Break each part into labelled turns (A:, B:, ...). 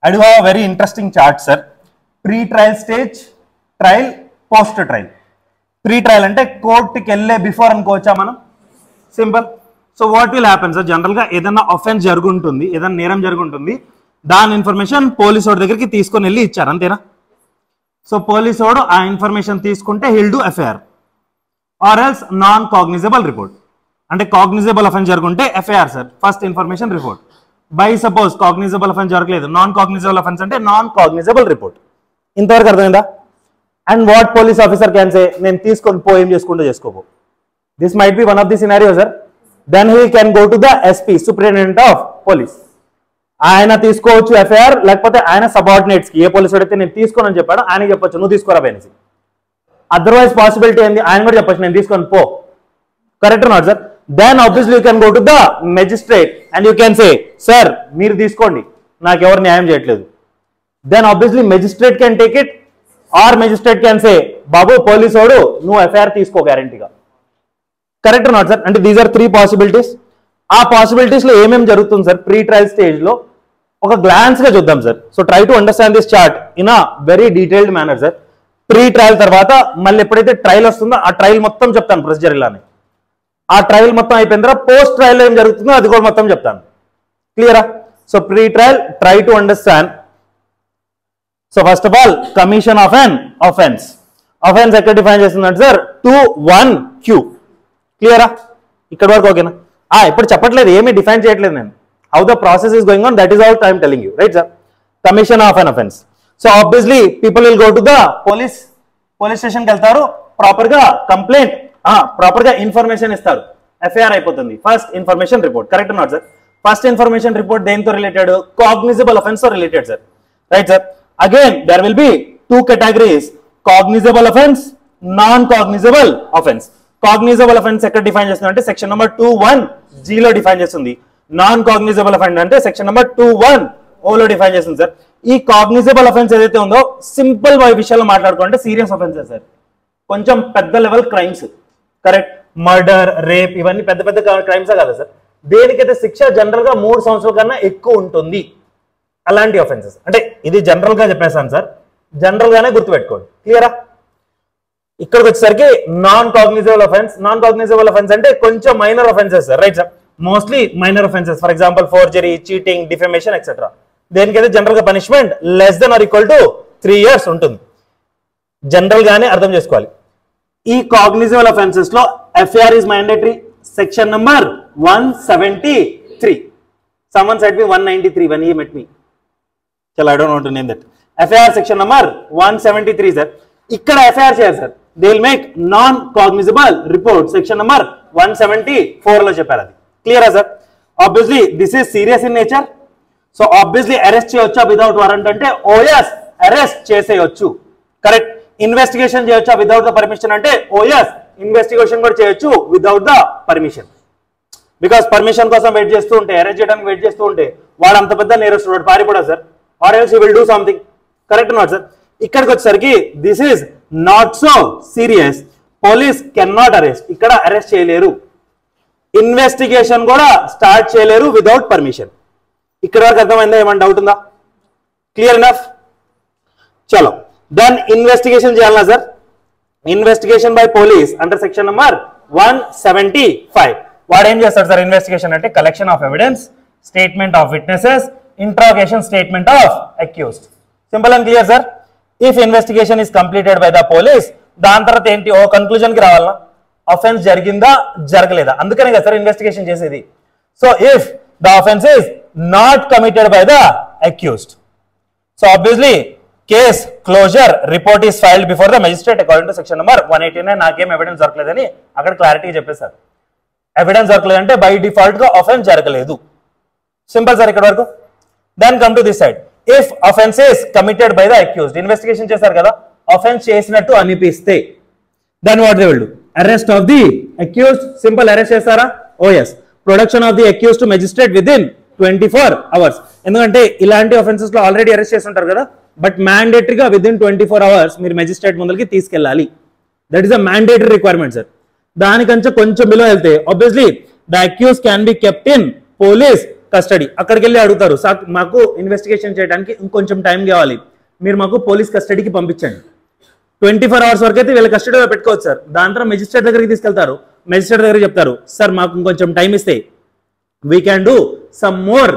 A: I do have a very interesting chart, sir. Pre-trial stage, trial, post-trial. Pre-trial ante court ki elle before anukocha manam. Simple. So what will happen, sir? General ga edanna offense jaruguntundi, edanna neram jaruguntundi. దాని information police వాడి దగ్గరికి తీసుకొని వెళ్ళి ఇచ్చారు అంతేనా. So police వాడు ఆ information తీసుకుంటే he'll do FIR or else non cognizable report. అంటే కాగ్నిజబుల్ అఫెన్స్ జరుగుంటే FIR sir, first information report. By suppose cognizable offence జరగలేదు, నాన్ కాగ్నిజబుల్ అఫెన్స్ అంటే నాన్ కాగ్నిజబుల్ రిపోర్ట్. ఇంతవరకు అర్థమైందా? And what police officer can say, నేను తీసుకొని పో, ఏం చేసుకుంటూ చేసుకోపో. This might be one of the scenario sir. Then he can go to the SP, superintendent of police. ఆయన తీసుకోవచ్చు ఎఫ్ఐఆర్, లేకపోతే ఆయన సబార్డినేట్స్ కి, ఏ పోలీసు అయితే నేను తీసుకోనని చెప్పాడు ఆయనకి చెప్పొచ్చు నువ్వు తీసుకోరా బైనసి. అదర్వైజ్ పాసిబిలిటీ ఏంది, ఆయన కూడా చెప్పొచ్చు నేను తీసుకొని పో. Correct not sir? Then obviously you can go to the magistrate and you can say sir మీరు తీసుకోండి, నాకు ఎవరు న్యాయం చేయట్లేదు. Then obviously magistrate can take it or magistrate can say బాబు పోలీసు వాడు నువ్వు ఎఫ్ఐఆర్ తీసుకో గ్యారంటీగా. Correct not sir? అంటే దీస్ ఆర్ 3 పాసిబిలిటీస్. ఆ పాసిబిలిటీస్ లో ఏమేమి జరుగుతుంది సార్ ప్రీ ట్రయల్ స్టేజ్ లో ఒక గ్లాన్స్ గా చూద్దాం sir. So try to understand this chart in a very detailed manner sir. Pre trial తర్వాత మళ్ళీ ఎప్పుడైతే ట్రయల్ వస్తుందో ఆ ట్రయల్ మొత్తం చెప్తాను ప్రొసీజర్ ఇలానే. ఆ ట్రయల్ మొత్తం అయిపోయిన తర్వాత పోస్ట్ ట్రయల్ ఏం జరుగుతుందో అది కూడా మొత్తం చెప్తాను. క్లియరా? So pre trial try to understand. So first of all commission of an offence. Offence ఎక్కడ డిఫైన్ చేస్తుందంటే సార్ 2(1)Q. క్లియరా? ఇక్కడ వరకు ఓకేనా? ఇప్పుడు చెప్పట్లేదు, ఏమీ డిఫైన్ చేయట్లేదు నేను. How the process is going on, that is all I'm telling you, right sir? Commission of an offence. So obviously people will go to the police స్టేషన్కి వెళ్తారు, ప్రాపర్ గా కంప్లైంట్, ప్రాపర్ గా ఇన్ఫర్మేషన్ ఇస్తారు, FIR అయిపోతుంది. First information report. Correct not sir? First information report దేనితో related? Cognizable offence తో related sir, right sir? Again there will be 2 categories, cognizable offence, non cognizable offence. Cognizable offence ఎక్కడ define చేస్తుంది అంటే section number 2(1)G లో define చేస్తుంది. Non cognizable offence అంటే section number 2(1)O లో define చేస్తుంది sir. ఈ కాగ్నిజబుల్ అఫెన్స్ ఏదైతే ఉందో సింపుల్ విషయాల్లో మాట్లాడుకుంటే సీరియస్ అఫెన్సెస్ సార్, కొంచెం పెద్ద level crimes. Correct? Murder, rape, ఇవన్నీ పెద్ద పెద్ద క్రైమ్స్ కదా సార్. దేనికైతే శిక్ష జనరల్ గా 3 సంవత్సరాల కన్నా ఎక్కువ ఉంటుంది, అలాంటి అఫెన్సెస్. అంటే ఇది జనరల్ గా చెప్పేసాను సార్, జనరల్ గానే గుర్తుపెట్టుకోండి. క్లియరా? ఇక్కడికి వచ్చేసరికి non cognizable offence. Non cognizable offence అంటే కొంచెం minor offences sir, right sir? Mostly minor offences, for example forgery, cheating, defamation etcetera. దేనికైతే జనరల్ గా punishment less than or equal to 3 years ఉంటుంది. జనరల్ గానే అర్థం చేసుకోవాలి. ఈ కాగ్నిజబుల్ అఫెన్సెస్ లో FIR is mandatory. Section number 173. Someone said me 193 when he met me. Chalo, I don't want to name that. FIR section number 173 sir. ఇక్కడ FIR చేయాలి sir. They will make non cognizable report section number 174 లో చెప్పారు. అది క్లియరా sir? Obviously this is serious in nature. So obviously arrest చేయొచ్చా without warrant అంటే oh yes arrest చేసేయొచ్చు. Correct? Investigation చేయొచ్చా వితౌట్ ద పర్మిషన్ అంటే ఓఎస్ ఇన్వెస్టిగేషన్ కూడా చేయొచ్చు without the permission. Because permission కోసం వెయిట్ చేస్తూ ఉంటే, అరెస్ట్ చేయడానికి వెయిట్ చేస్తూ ఉంటే వాడు అంత పెద్ద నేరస్తుడు, వాడు పారిపోడా sir? Or else he will do something. Correct not sir? ఇక్కడికి వచ్చేసరికి this is not so serious. Police can not arrest, ఇక్కడ అరెస్ట్ చేయలేరు, ఇన్వెస్టిగేషన్ కూడా స్టార్ట్ చేయలేరు వితౌట్ పర్మిషన్. ఇక్కడ వరకు అర్థమైందా? ఏమైనా డౌట్ ఉందా? Clear enough? చలో, దెన్ ఇన్వెస్టిగేషన్ చేయాలన్నా sir? Investigation by police under section number 175. వాడు ఏం చేస్తాడు సార్? ఇన్వెస్టిగేషన్ అంటే collection of evidence, statement of witnesses, interrogation statement of accused. Simple and clear sir. If investigation is completed by the police, దాని తర్వాత ఏంటి? ఓ conclusion కి రావాలన్నా, offence జరిగిందా జరగలేదా, అందుకనే కదా సార్ ఇన్వెస్టిగేషన్ చేసేది. So if the offence is not committed by the accused, so obviously case closure report is filed before the magistrate according to section number 189. నాకేం ఎవిడెన్స్ దొరకలేదని అక్కడ క్లారిటీ చెప్పేశారు. ఎవిడెన్స్ దొరకలేదంటే బై డిఫాల్ట్ గా offence జరగలేదు. Simple sir ఇక్కడ వరకు. Then come to this side. If offence is committed by the accused, investigation చేశారు కదా, అఫెన్స్ చేసినట్టు అనిపిస్తే then what they will do? Arrest of the accused. Simple, arrest చేస్తారా? Oh yes. Production of the accused to magistrate within 24 hours. ఎందుకంటే ఇలాంటి offences లో already arrest చేసి ఉంటారు కదా, బట్ మ్యాండేటరీగా విత్ ఇన్ 24 hours మీరు మెజిస్ట్రేట్ ముందరికి తీసుకెళ్ళాలి. That is a mandatory requirement sir. దానికంటే కొంచెం బిలో వెళ్తే obviously the accuse can be kept in police custody. అక్కడికి వెళ్ళి అడుగుతారు, సార్ మాకు ఇన్వెస్టిగేషన్ చేయడానికి ఇంకొంచెం టైం కావాలి, మీరు మాకు పోలీస్ కస్టడీకి పంపించండి. 24 hours వరకు అయితే వీళ్ళ కస్టడీలో పెట్టుకోవచ్చు సార్. దాని తర్వాత మెజిస్ట్రేట్ దగ్గరికి తీసుకెళ్తారు. మెజిస్ట్రేట్ దగ్గర చెప్తారు, సార్ మాకు ఇంకొంచెం టైం ఇస్తే we can do some more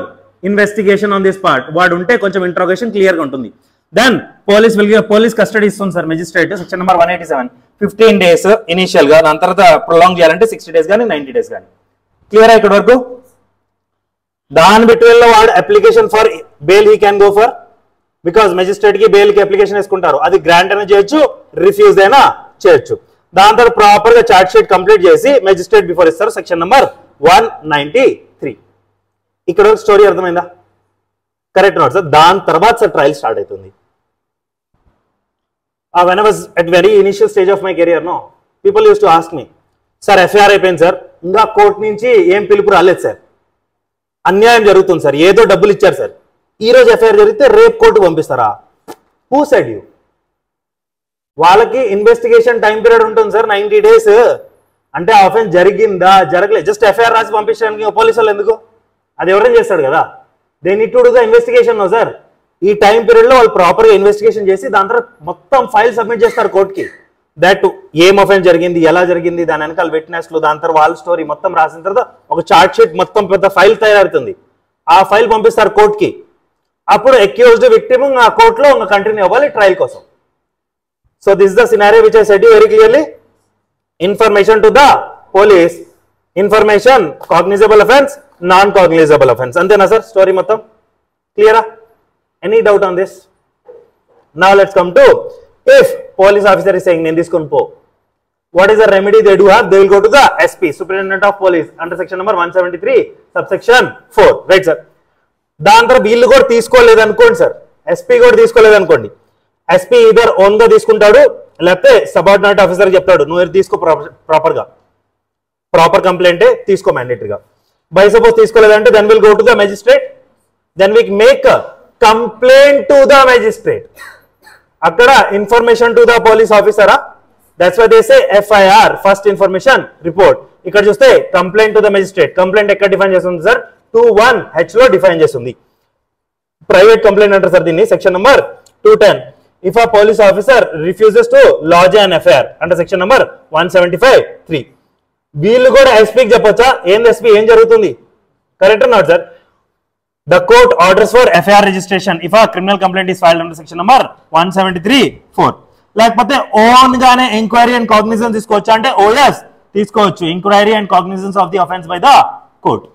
A: investigation on this part. వాడు ఉంటే కొంచెం ఇంట్రోగేషన్ క్లియర్గా ఉంటుంది. దెన్ పోలీస్ కస్టడీ ఇస్తుంది sir magistrate. Section number 187 15 days initial గా, దాని తర్వాత ప్రొలాంగ్ చేయాలంటే 60 days కానీ 90 days కానీ. క్లియర్ ఇక్కడ వరకు? దాని బిట్వీన్ లో వాడు application for bail he can go for, because magistrate కి బెయిల్ కి అప్లికేషన్ వేసుకుంటారు. అది గ్రాంట్ అయినా చేయొచ్చు, రిఫ్యూజ్ అయినా చేయొచ్చు. దాని తర్వాత ప్రాపర్ గా చార్ట్ షీట్ కంప్లీట్ చేసి మెజిస్ట్రేట్ బిఫోర్ ఇస్తారు. Section number 193. ఇక్కడ స్టోరీ అర్థమైందా? Correct note sir. దాని తర్వాత సార్ ట్రయల్ స్టార్ట్ అవుతుంది. When I was at very initial stage of my career, no, people used to ask me, sir FIR అయిపోయింది sir, ఇంకా court నుంచి ఏం పిలుపు రాలేదు సార్, అన్యాయం జరుగుతుంది సార్, ఏదో డబ్బులు ఇచ్చారు సార్, ఈ రోజు ఎఫ్ఐఆర్ జరిగితే రేపు కోర్టు పంపిస్తారా? Who said you? వాళ్ళకి ఇన్వెస్టిగేషన్ టైం పీరియడ్ ఉంటుంది సార్ 90 days. అంటే ఆ ఆఫెన్స్ జరిగిందా జరగలేదు, జస్ట్ ఎఫ్ఐఆర్ రాసి పంపించడానికి పోలీసు వాళ్ళు ఎందుకు? అది ఎవరైనా చేస్తాడు కదా. They need to do the investigation. No sir, ఈ టైం పీరియడ్ లో వాళ్ళు ప్రాపర్ గా ఇన్వెస్టిగేషన్ చేసి దాని తర్వాత మొత్తం ఫైల్ సబ్మిట్ చేస్తారు కోర్టుకి. దట్ ఏం అఫెన్స్ జరిగింది, ఎలా జరిగింది, దాని వెనకాల విట్నెస్లు, దాని తర్వాత వాళ్ళ స్టోరీ మొత్తం రాసిన తర్వాత ఒక చార్ట్ షీట్ మొత్తం పెద్ద ఫైల్ తయారవుతుంది. ఆ ఫైల్ పంపిస్తారు కోర్టుకి. అప్పుడు అక్యూజ్డ్ విక్టిమ్ ఆ కోర్టులో కంటిన్యూ అవ్వాలి ట్రయల్ కోసం. So this the scenario which I said you very clearly. Information to the police, information cognisable offence, non cognizable offence. అంతేనా సార్ స్టోరీ మొత్తం? క్లియరా? Any doubt on this? Now let's come to, if police officer is saying, what is the remedy they do have? They will go to the SP, Superintendent of Police, under section number 173, subsection 4. Right, sir? దాని తర్వాత వీళ్ళు కూడా తీసుకోలేదు అనుకోండి sir, SP కూడా తీసుకోలేదు అనుకోండి, SP either own గా తీసుకుంటాడు, లేకపోతే సబార్డినేట్ ఆఫీసర్ చెప్తాడు, నువ్వు తీసుకో ప్రాపర్ కంప్లైంట్ తీసుకో మ్యాండేటరీగా. బై సపోజ్ తీసుకోలేదంటే then will go to the magistrate, then we make complaint to the magistrate. అక్కడ ఇన్ఫర్మేషన్ టు ద పోలీస్ ఆఫీసరా, that's why they say FIR, first information report. ఇక్కడ చూస్తే complaint to the magistrate. Complaint ఎక్కడ define చేస్తుంది sir? 21H లో define చేస్తుంది. Private complaint అంటారు sir దీన్ని, section number 210. If a police officer refuses to lodge an FIR అంటే section number 175(3). వీళ్ళు కూడా ఎస్పీకి చెప్పొచ్చా ఏంది ఎస్పీ ఏం జరుగుతుంది? Correct not sir? The court orders for FIR registration if a criminal complaint is filed under section number 173(4). లేకపోతే own గానే ఎంక్వైరీ అండ్ కాగ్నిజెన్స్ తీసుకోవచ్చు అంటే ఓఎస్ తీసుకోవచ్చు, enquiry and cognizance of the offence by the court.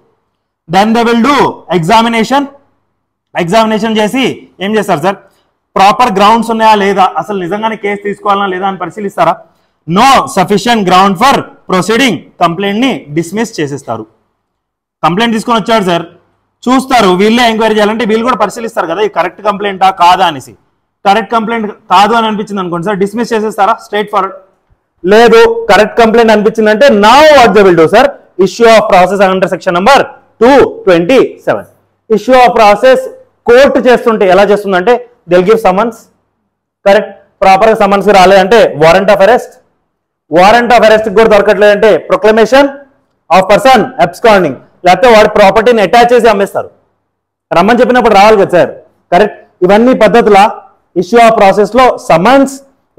A: Then they will do examination చేసి ఏం చేస్తారు sir? Proper grounds ఉన్నాయా లేదా, అసలు నిజంగానే కేసు తీసుకోవాలన్నా లేదా అని పరిశీలిస్తారా? No sufficient ground for proceeding, complaint ని డిస్మిస్ చేసేస్తారు. కంప్లైంట్ తీసుకొని వచ్చాడు సార్, చూస్తారు, వీళ్ళే ఎంక్వైరీ చేయాలంటే వీళ్ళు కూడా పరిశీలిస్తారు కదా, ఇది కరెక్ట్ కంప్లైంటా కాదా అనేసి. కరెక్ట్ కంప్లైంట్ కాదు అని అనిపించింది అనుకోండి సార్, డిస్మిస్ చేసేస్తారా స్ట్రైట్ ఫార్వర్డ్? లేదు, కరెక్ట్ కంప్లైంట్ అనిపించిందంటే now what they will do sir? Issue of process under section number 227. Issue of process court చేస్తుంటే ఎలా చేస్తుందంటే they will give summons. Correct, proper గా సమన్స్ రాలేదంటే warrant of arrest. Warrant of arrest కూడా దొరకట్లేదంటే proclamation of person absconding, లేకపోతే వాడి ప్రాపర్టీని attach చేసి అమ్మేస్తారు. రమ్మని చెప్పినప్పుడు రావాలి కదా సార్. కరెక్ట్, ఇవన్నీ పద్ధతుల ఇష్యూ ఆఫ్ ప్రాసెస్ లో summons,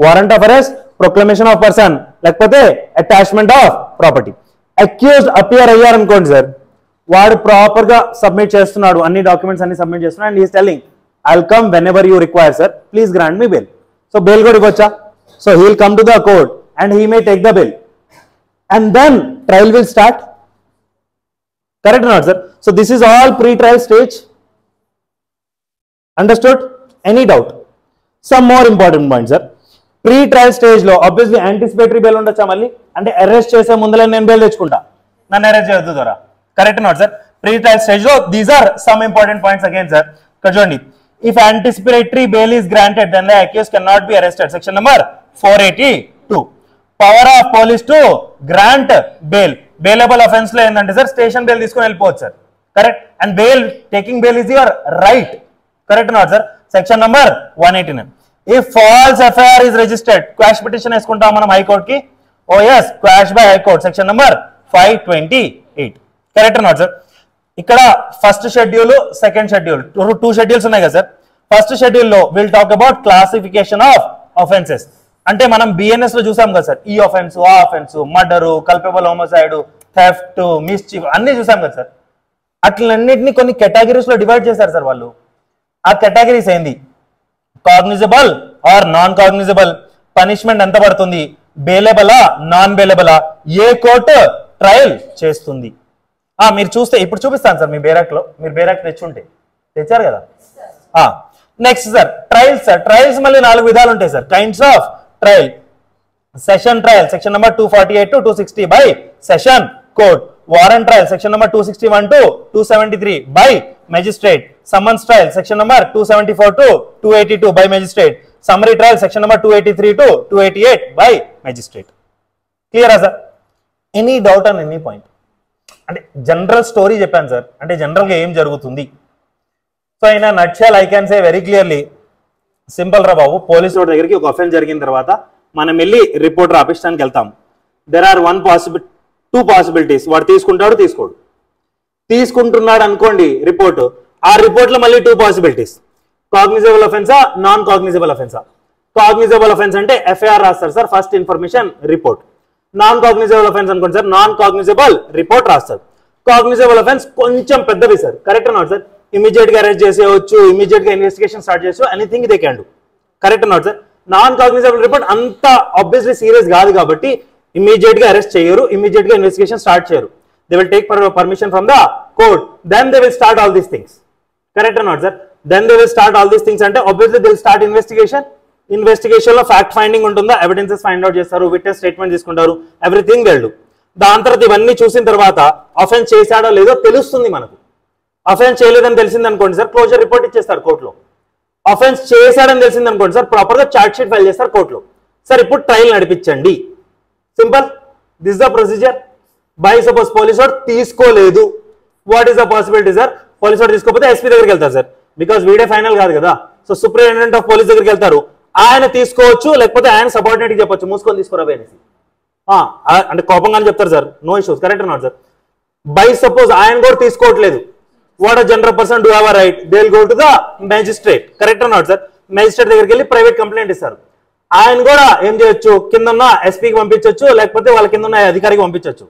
A: warrant of arrest, proclamation of person, లేకపోతే attachment of property. Accused appear అయ్యారనుకోండి సార్, వాడు ప్రాపర్ గా సబ్మిట్ చేస్తున్నాడు, అన్ని డాక్యుమెంట్స్ అన్ని సబ్మిట్ చేస్తున్నాడు, and is telling I will come whenever you require sir, please grant me bail. So bail కూడా ఇవ్వచ్చా? So he will come to the court and he may take the bail and then trial will start. Correct or not, sir? So this is all pre-trial stage. Understood? Any doubt? Some more important points, sir. Pre-trial stage లో obviously anticipatory bail ఉండొచ్చా మళ్ళీ? అంటే arrest చేసే ముందలే నేను bail తెచ్చుకుంటా, నన్ను arrest చేయొద్దు ద్వారా. Correct not sir? Pre-trial stage లో these are some important points again, sir. ఇక్కడ చూడండి, if anticipatory bail is granted then the accused cannot be arrested. Section number 482. Power of police to grant bail. Bailable offence లో ఏంటంటే sir station bail తీసుకొని వెళ్ళిపోవచ్చు sir. Correct, and bail taking bail is your right. Correct not sir? Section number 189. If false FIR is registered, quash petition వేసుకుంటాం మనం high court కి. Oh yes, quash by high court, section number 528. Correct not sir? ఇక్కడ first schedule second schedule 2 schedules ఉన్నాయి కదా sir. First schedule లో will talk about classification of offences. అంటే మనం BNS లో చూసాం కదా సార్, ఈ ఆఫెన్స్, ఆ offence, murder, culpable హోమోసైడ్, theft, mischief అన్ని చూసాం కదా సార్. అట్లన్నిటిని కొన్ని కేటగిరీస్ లో డివైడ్ చేశారు సార్ వాళ్ళు. ఆ కేటగిరీస్ ఏంది? Cognizable or non cognizable, punishment ఎంత పడుతుంది, బెయిలబులా నాన్ బెయిలబులా, ఏ కోర్టు ట్రయల్ చేస్తుంది. మీరు చూస్తే ఇప్పుడు చూపిస్తాను సార్ మీ బేరాక్ లో, మీరు బేరాక్ తెచ్చుంటే తెచ్చారు కదా. Next sir trials. Sir trials మళ్ళీ 4 విధాలు ఉంటాయి sir. Kinds of trial. Session trial section number 248 to 260 by session court. Warrant trial section number 261 to 273 by magistrate. Summons trial section number 274 to 282 by magistrate. Summary trial section number 283 to 288 by magistrate. క్లియరా sir? Any doubt on any point? అంటే general story చెప్పాను sir, అంటే జనరల్గా ఏం జరుగుతుంది. So in nutshell I can say very clearly, simple రా బాబు, police వాడి దగ్గరికి ఒక అఫెన్స్ జరిగిన తర్వాత మనం వెళ్ళి రిపోర్ట్ రాపించడానికి వెళ్తాం. There are 2 possibilities. వాడు తీసుకుంటాడు, తీసుకోడు. తీసుకుంటున్నాడు అనుకోండి రిపోర్ట్, ఆ రిపోర్ట్ లో మళ్ళీ 2 పాసిబిలిటీస్. కాగ్నిజబుల్ అఫెన్సా, నాన్ కాగ్నిజబుల్ అఫెన్సా. కాగ్నిజబుల్ అఫెన్స్ అంటే ఎఫ్ఐఆర్ రాస్తారు sir, first information report. Non cognizable offence అనుకోండి సార్, నాన్ కాగ్నిజబుల్ రిపోర్ట్ రాస్తారు. కాగ్నిజబుల్ అఫెన్స్ కొంచెం పెద్దవి sir, correct not sir? Immediate గా అరెస్ట్ చేసేయచ్చు, ఇమీడియట్ గా ఇన్వెస్టిగేషన్ స్టార్ట్ చేయొచ్చు, anything they can do, correct not sir? Non cognizable report అంత obviously serious కాదు కాబట్టి ఇమీడియట్ గా అరెస్ట్ చేయరు, ఇమీడియట్ గా ఇన్వెస్టిగేషన్ స్టార్ట్ చేయరు. They will take permission from the court, then they will start all these things, correct not sir? Then they will start all these things అంటే obviously they will start investigation. Investigation లో fact finding ఉంటుందా, evidences find out చేస్తారు, witness statement తీసుకుంటారు, everything వెళ్ళు. దాని తర్వాత ఇవన్నీ చూసిన తర్వాత అఫెన్స్ చేశాడో లేదో తెలుస్తుంది మనకు. అఫెన్స్ చేయలేదని తెలిసింది అనుకోండి సార్, క్లోజర్ రిపోర్ట్ ఇచ్చేస్తారు కోర్టులో. అఫెన్స్ చేశాడని తెలిసింది అనుకోండి సార్, ప్రాపర్ గా చార్జ్ షీట్ ఫైల్ చేస్తారు కోర్టులో. సార్ ఇప్పుడు ట్రయల్ నడిపించండి, simple, this the procedure. By suppose police వాడు తీసుకోలేదు, what is the possibility sir? Police వాడు తీసుకోకపోతే ఎస్పీ దగ్గరికి వెళ్తారు సార్, బికాస్ వీడే ఫైనల్ కాదు కదా. సో సూపరింటెండెంట్ ఆఫ్ పోలీస్ దగ్గరికి వెళ్తారు, ఆయన తీసుకోవచ్చు, లేకపోతే ఆయన సబార్డినేట్ చెప్పొచ్చు, మూసుకొని తీసుకోరా అనేసి. అంటే కోపంగానే చెప్తారు sir, no issues, correct not sir? By suppose ఆయన కూడా తీసుకోవట్లేదు, what general person do have a right, they will go to the magistrate, correct not sir? Magistrate దగ్గరికి వెళ్ళి ప్రైవేట్ కంప్లైంట్ ఇస్తారు. ఆయన కూడా ఏం చేయొచ్చు, కింద ఉన్న ఎస్పీకి పంపించవచ్చు, లేకపోతే వాళ్ళ కింద ఉన్న అధికారికి పంపించవచ్చు.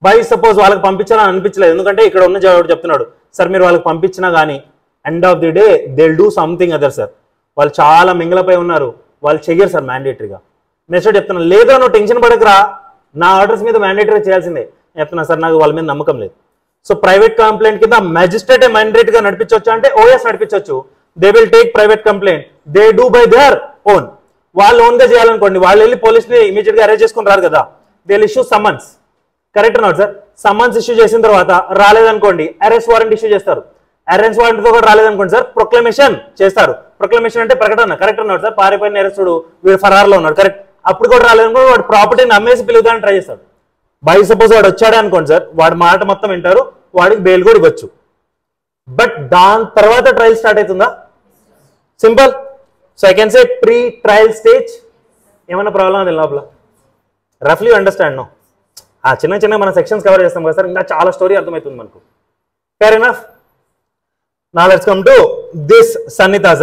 A: బై సపోజ్ వాళ్ళకి పంపించాలని అనిపించలేదు, ఎందుకంటే ఇక్కడ ఉన్న జవాబు చెప్తున్నాడు సార్, మీరు వాళ్ళకి పంపించినా కానీ end of the day they will do something other sir. వాళ్ళు చాలా మింగలపై ఉన్నారు, వాళ్ళు చెయ్యరు సార్ మ్యాండేటరీగా. మెసేజ్ చెప్తున్నాను, లేదా నువ్వు టెన్షన్ పడకరా, నా ఆర్డర్స్ మీద మ్యాండేటరీ చేయాల్సిందే చెప్తున్నా సార్, నాకు వాళ్ళ మీద నమ్మకం లేదు. సో ప్రైవేట్ కంప్లైంట్ కింద మ్యాజిస్ట్రేట్ మ్యాండేట్ గా నడిపించవచ్చు అంటే ఓఎస్ నడిపించవచ్చు. They will take private complaint, they do by their own. వాళ్ళు ఓన్ గా చేయాలనుకోండి, వాళ్ళు వెళ్ళి పోలీసుని ఇమీడియట్ గా అరెస్ట్ చేసుకుని రారు కదా, they will issue summons, correct not sir? Summons issue చేసిన తర్వాత రాలేదనుకోండి, అరెస్ట్ వారెంట్ ఇష్యూ చేస్తారు. అరెస్ట్ వారెంట్ తో కూడా రాలేదనుకోండి సార్, ప్రొక్లమేషన్ చేస్తారు. ప్రొక్లమేషన్ అంటే ప్రకటన, కరెక్ట్ నాట్ సార్? పారిపోయిన అరెస్టుడు వీడు ఫరార్లో ఉన్నాడు, కరెక్ట్, అప్పుడు కూడా రాలేదనుకోండి, వాడు ప్రాపర్టీని అమ్మేసి పిలుగుదాన్ని ట్రై చేస్తాడు. బై సపోజ్ వాడు వచ్చాడే అనుకోండి సార్, వాడి మాట మొత్తం వింటారు, వాడికి బెయిల్ కూడా ఇవ్వచ్చు. బట్ దాని తర్వాత ట్రయల్ స్టార్ట్ అవుతుందా? Simple. So I can say pre trial stage. ఏమైనా ప్రాబ్లం అది లోపల? రఫ్లీ అండర్స్టాండ్ నో? చిన్న చిన్న మన సెక్షన్స్ కవర్ చేస్తాం కదా సార్, ఇంకా చాలా స్టోరీ అర్థమవుతుంది మనకు. Fair enough. Now let's come to this Sanita sir.